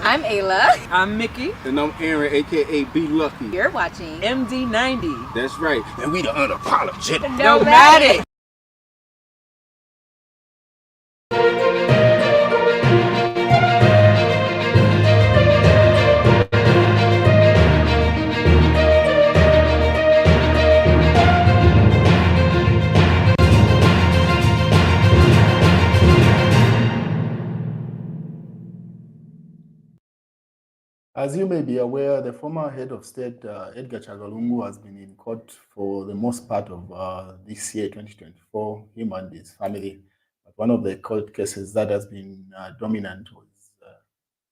I'm Ayla. I'm Mickey. And I'm Aaron, aka Be Lucky. You're watching MD90. That's right. And we the unapologetic Nomadic. As you may be aware, the former head of state, Edgar Lungu, has been in court for the most part of this year, 2024, him and his family. But one of the court cases that has been dominant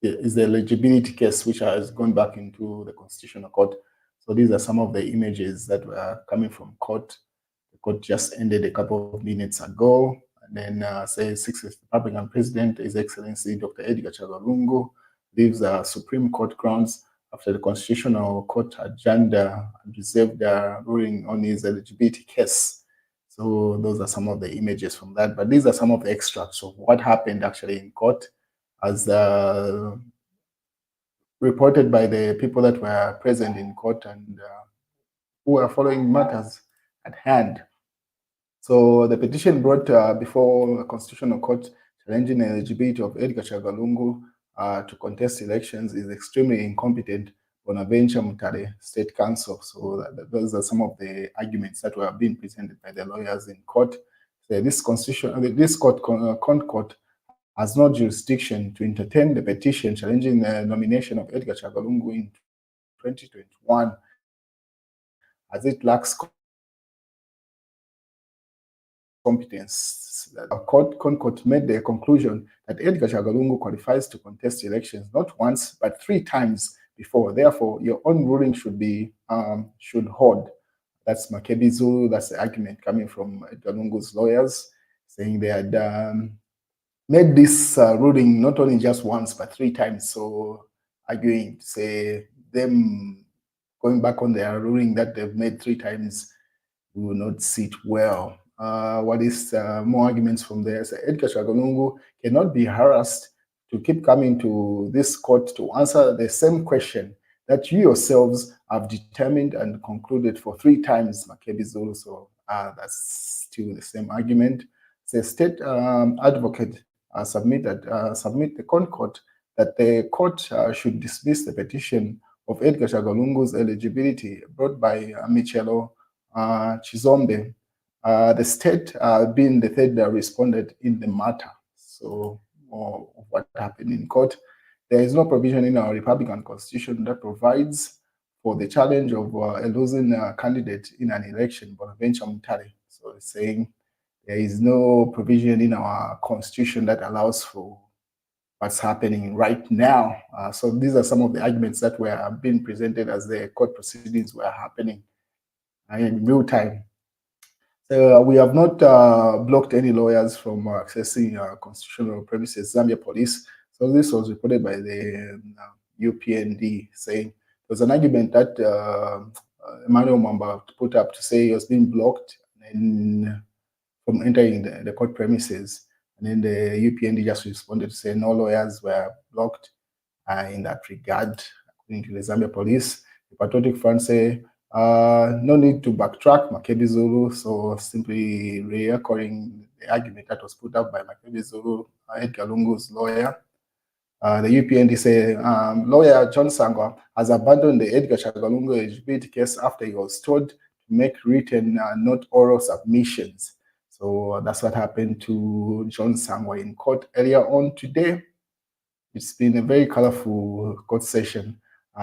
is the eligibility case, which has gone back into the Constitutional Court. So these are some of the images that were coming from court. The court just ended a couple of minutes ago. And then says 6th Republican President, His Excellency Dr. Edgar Lungu, leaves Supreme Court grounds after the Constitutional Court adjourned and reserved ruling on his eligibility case. So those are some of the images from that. But these are some of the extracts of what happened actually in court, as reported by the people that were present in court and who were following matters at hand. So the petition brought before the Constitutional Court challenging the eligibility of Edgar Lungu to contest elections is extremely incompetent Bonaventure Mutare State Counsel. So those are some of the arguments that were being presented by the lawyers in court. So this court has no jurisdiction to entertain the petition challenging the nomination of Edgar Lungu in 2021, as it lacks competence. The court made the conclusion that Edgar Lungu qualifies to contest elections not once but 3 times before. Therefore, your own ruling should hold. That's Makebi Zulu. That's the argument coming from Edgar Lungu's lawyers, saying they had made this ruling not only just once but 3 times. So arguing to say them going back on their ruling that they've made 3 times will not sit well. What is more arguments from there? So Edgar Lungu cannot be harassed to keep coming to this court to answer the same question that you yourselves have determined and concluded for 3 times, Makebi Zulu. So that's still the same argument. The state advocate submit the court that the court should dismiss the petition of Edgar Lungu's eligibility brought by Michelo Chizombe, the state being the third respondent in the matter. So what happened in court, there is no provision in our Republican Constitution that provides for the challenge of a losing candidate in an election, Bonaventure Mutare. So it's saying there is no provision in our Constitution that allows for what's happening right now. So these are some of the arguments that were being presented as the court proceedings were happening in real time. So we have not blocked any lawyers from accessing constitutional premises, Zambia Police. So this was reported by the UPND, saying there was an argument that Emmanuel Mamba put up to say he was being blocked from entering the court premises. And then the UPND just responded to say no lawyers were blocked in that regard, according to the Zambia Police. The Patriotic Front say no need to backtrack, Makebi Zulu. So simply reoccurring the argument that was put up by Makebi Zulu, Edgar Lungu's lawyer. The UPND say lawyer John Sangwa has abandoned the Edgar Lungu eligibility case after he was told to make written, not oral submissions. So that's what happened to John Sangwa in court earlier on today. It's been a very colorful court session.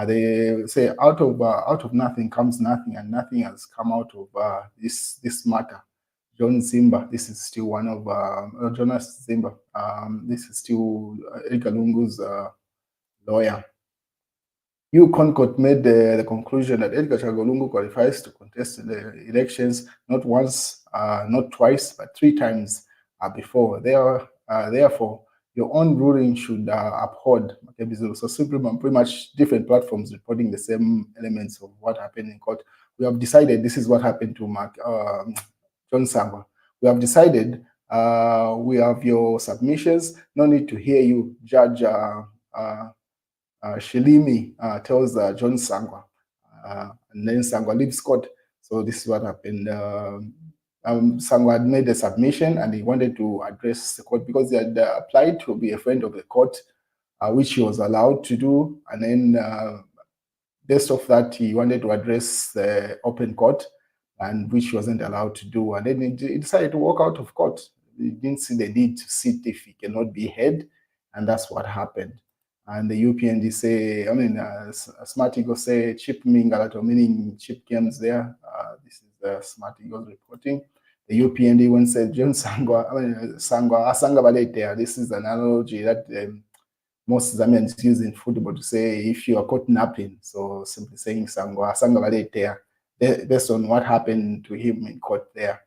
They say out of nothing comes nothing, and nothing has come out of this matter. John Zimba, this is still one of Jonas Zimba. This is still Edgar Lungu's lawyer. Concord made the conclusion that Edgar Lungu qualifies to contest the elections not once, not twice, but 3 times before. Therefore, your own ruling should uphold. So simply pretty much different platforms reporting the same elements of what happened in court. We have decided this is what happened to John Sangwa. We have decided we have your submissions. No need to hear you, Judge Shilimi tells John Sangwa, and then Sangwa leaves court. So this is what happened. Sangwa had made a submission and he wanted to address the court because he had applied to be a friend of the court, which he was allowed to do. And then based off that, he wanted to address the open court, and which he wasn't allowed to do. And then he decided to walk out of court. He didn't see the need to sit if he cannot be heard, and that's what happened. And the UPND say, Smart Eagle say, chip mingalato, meaning chip games there. This is the Smart Eagle reporting. The UPND when said John Sangwa, Sangwa Balete. This is an analogy that most Zambians use in football to say if you are caught napping. So simply saying Sangwa Balete, based on what happened to him in court there.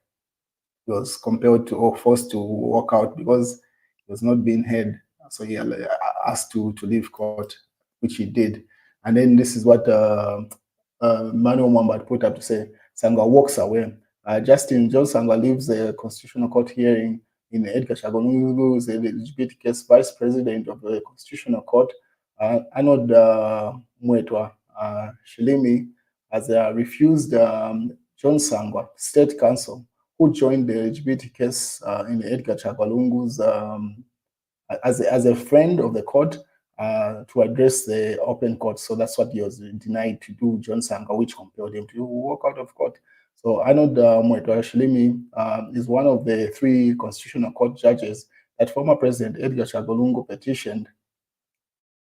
He was compelled to or forced to walk out because he was not being heard. So he asked to leave court, which he did. And then this is what Manuel Mwamba put up to say, Sangwa walks away. Justin John Sangwa leaves the Constitutional Court hearing in Edgar Lungu, the eligibility case vice president of the Constitutional Court. Arnold Mwetwa Shilimi has refused John Sangwa, state counsel, who joined the eligibility case in Edgar Lungu's as a friend of the court to address the open court. So that's what he was denied to do, John Sangwa, which compelled him to walk out of court. So Arnold Mwetwa Shilimi is one of the 3 Constitutional Court judges that former President Edgar Lungu petitioned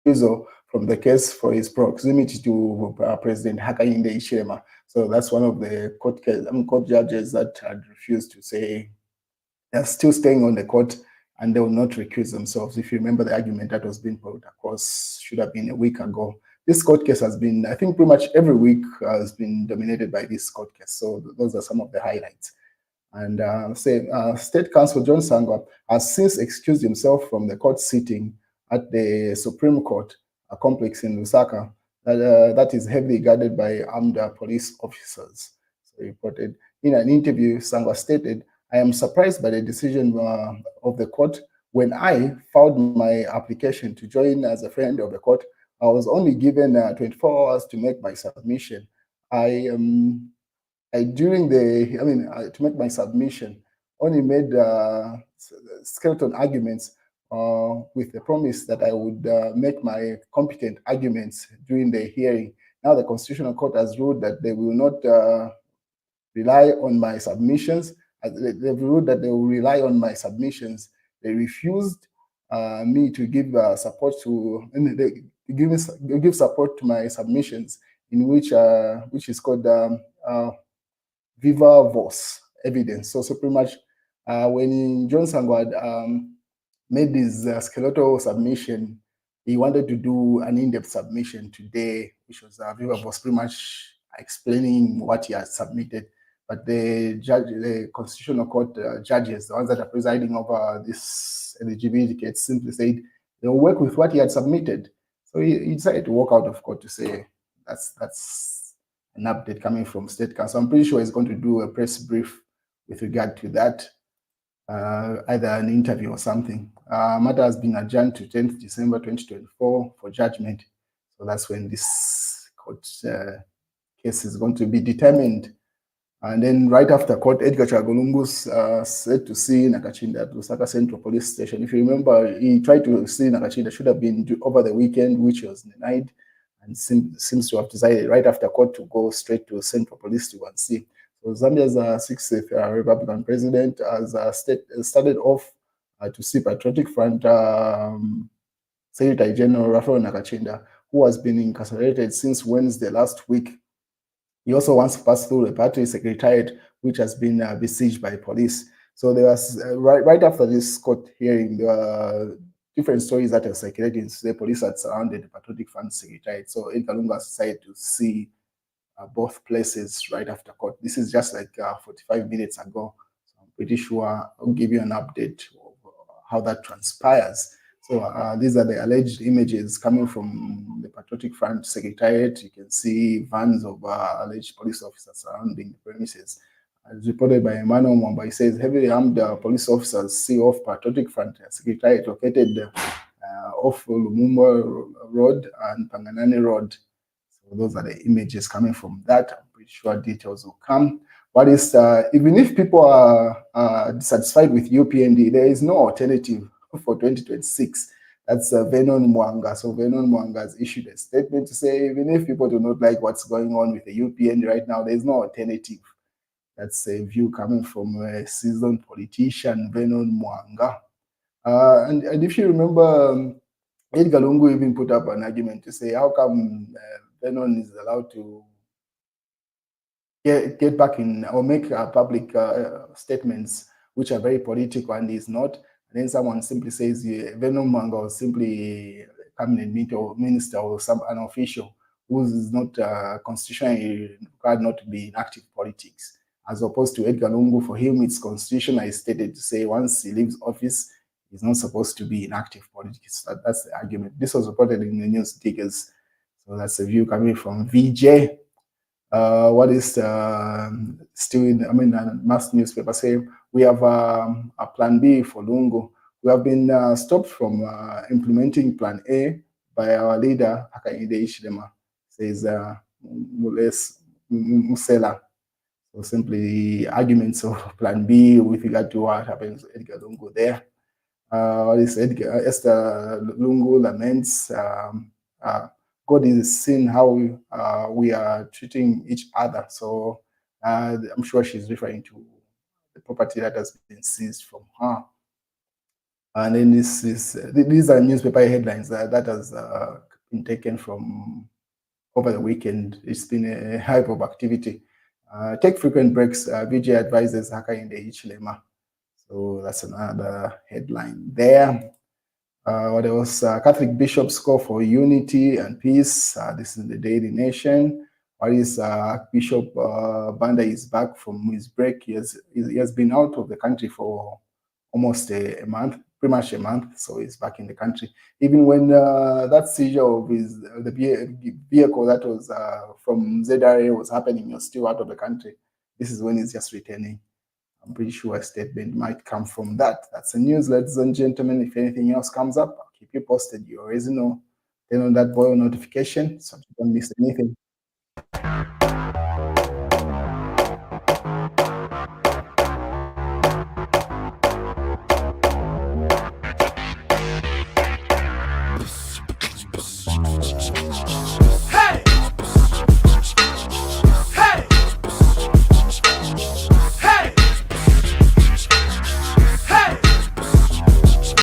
from the case for his proximity to President Hakainde Hichilema. So that's one of the court judges that had refused to say they're still staying on the court and they will not recuse themselves. If you remember the argument that was being put across, should have been a week ago. This court case has been, I think pretty much every week has been dominated by this court case. So those are some of the highlights. And State Counsel John Sangwa has since excused himself from the court sitting at the Supreme Court complex in Lusaka that is heavily guarded by armed police officers. So he reported in an interview, Sangwa stated, I am surprised by the decision of the court. When I filed my application to join as a friend of the court, I was only given 24 hours to make my submission. To make my submission, only made skeleton arguments with the promise that I would make my competent arguments during the hearing. Now the Constitutional Court has ruled that they will not rely on my submissions. They've ruled that they will rely on my submissions. They refused me to give support to, give support to my submissions, in which is called Viva Voce evidence. So pretty much when John Sangwa made his skeletal submission, he wanted to do an in-depth submission today, which was Viva Voce, pretty much explaining what he had submitted. But the Constitutional Court judges, the ones that are presiding over this eligibility case, simply said they'll work with what he had submitted. So he decided to walk out of court to say that's an update coming from State Counsel. I'm pretty sure he's going to do a press brief with regard to that, either an interview or something. Matter has been adjourned to 10th December 2024 for judgment. So that's when this court case is going to be determined. And then right after court, Edgar Lungu's said to see Nakachinda at Lusaka Central Police Station. If you remember, he tried to see Nakachinda, should have been over the weekend, which was denied, and seems to have decided right after court to go straight to Central Police to go and see. So Zambia's 6th Republican president has started off to see Patriotic Front Secretary General Rafael Nakachinda, who has been incarcerated since Wednesday last week. He also wants to pass through the party secretariat, which has been besieged by police. So there was, right after this court hearing, there were different stories that are circulating. So the police had surrounded the Patriotic Front secretariat. So Edgar Lungu has decided to see both places right after court. This is just like 45 minutes ago. So I'm pretty sure I'll give you an update of how that transpires. So these are the alleged images coming from the Patriotic Front Secretariat. You can see vans of alleged police officers surrounding the premises. As reported by Emmanuel Mwamba, he says heavily armed police officers see off Patriotic Front Secretariat located off Lumumba Road and Panganani Road. So those are the images coming from that. I'm pretty sure details will come. What is, even if people are dissatisfied with UPND, there is no alternative for 2026. That's Vernon Mwanga. So Vernon Mwanga has issued a statement to say, even if people do not like what's going on with the UPND right now, there's no alternative. That's a view coming from a seasoned politician, Vernon Mwanga. And if you remember, Edgar Lungu even put up an argument to say, how come Vernon is allowed to get back in or make public statements which are very political and is not? And then someone simply says, Vernon Mwanga was simply cabinet minister or an official who is not constitutionally required not to be in active politics. As opposed to Edgar Lungu, for him, it's constitutionally stated to say once he leaves office, he's not supposed to be in active politics. That's the argument. This was reported in the News Diggers. So that's a view coming from VJ. What is still in, mass newspaper saying we have a plan B for Lungu. We have been stopped from implementing plan A by our leader, Hakainde Hichilema, says Musela. So simply arguments of plan B with regard to what happens to Edgar Lungu there. Esther Lungu laments, God is seeing how we are treating each other. So I'm sure she's referring to the property that has been seized from her. And then these are newspaper headlines that has been taken from over the weekend. It's been a hype of activity. Take frequent breaks. VJ advises Hakainde Hichilema. So that's another headline there. What else? Catholic bishops call for unity and peace. This is the Daily Nation. What is Bishop Banda is back from his break. He has been out of the country for almost a month, pretty much a month. So he's back in the country. Even when that seizure of the vehicle that was from ZRA was happening, he was still out of the country. This is when he's just returning. I'm pretty sure a statement might come from that. That's the news, ladies and gentlemen. If anything else comes up, I'll keep you posted. You already know. Turn on that bell notification so you don't miss anything.